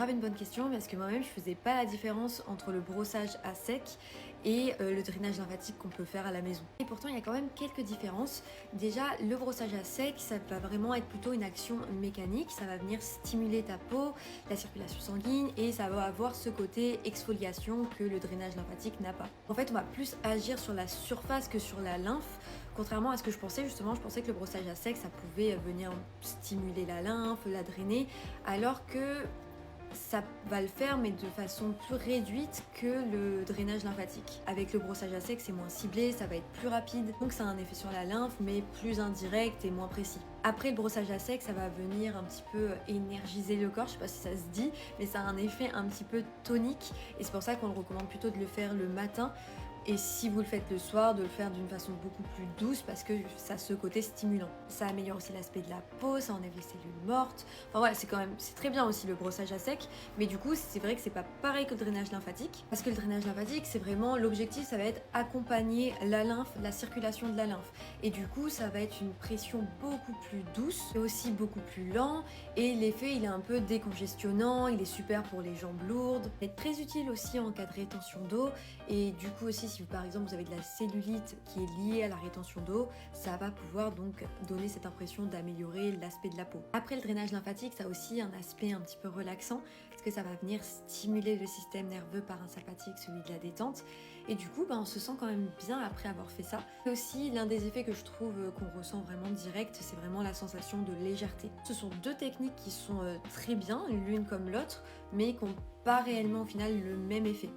grave une bonne question parce que moi-même je faisais pas la différence entre le brossage à sec et le drainage lymphatique qu'on peut faire à la maison. Et pourtant il y a quand même quelques différences. Déjà le brossage à sec, ça va vraiment être plutôt une action mécanique, ça va venir stimuler ta peau, la circulation sanguine et ça va avoir ce côté exfoliation que le drainage lymphatique n'a pas. En fait on va plus agir sur la surface que sur la lymphe. Contrairement à ce que je pensais, justement, je pensais que le brossage à sec, ça pouvait venir stimuler la lymphe, la drainer, alors que ça va le faire, mais de façon plus réduite que le drainage lymphatique. Avec le brossage à sec, c'est moins ciblé, ça va être plus rapide, donc ça a un effet sur la lymphe, mais plus indirect et moins précis. Après le brossage à sec, ça va venir un petit peu énergiser le corps, je sais pas si ça se dit, mais ça a un effet un petit peu tonique, et c'est pour ça qu'on le recommande plutôt de le faire le matin. Et si vous le faites le soir, de le faire d'une façon beaucoup plus douce parce que ça a ce côté stimulant. Ça améliore aussi l'aspect de la peau, ça enlève les cellules mortes. Enfin voilà, c'est très bien aussi le brossage à sec, mais du coup c'est vrai que c'est pas pareil que le drainage lymphatique parce que le drainage lymphatique c'est vraiment l'objectif, ça va être accompagner la lymphe, la circulation de la lymphe. Et du coup ça va être une pression beaucoup plus douce et aussi beaucoup plus lent et l'effet il est un peu décongestionnant, il est super pour les jambes lourdes. Il est très utile aussi en cas de rétention d'eau et du coup aussi si par exemple vous avez de la cellulite qui est liée à la rétention d'eau, ça va pouvoir donc donner cette impression d'améliorer l'aspect de la peau. Après le drainage lymphatique, ça a aussi un aspect un petit peu relaxant parce que ça va venir stimuler le système nerveux parasympathique, celui de la détente, et du coup on se sent quand même bien après avoir fait ça. Et aussi l'un des effets que je trouve qu'on ressent vraiment direct, c'est vraiment la sensation de légèreté. Ce sont deux techniques qui sont très bien, l'une comme l'autre, mais qui n'ont pas réellement au final le même effet.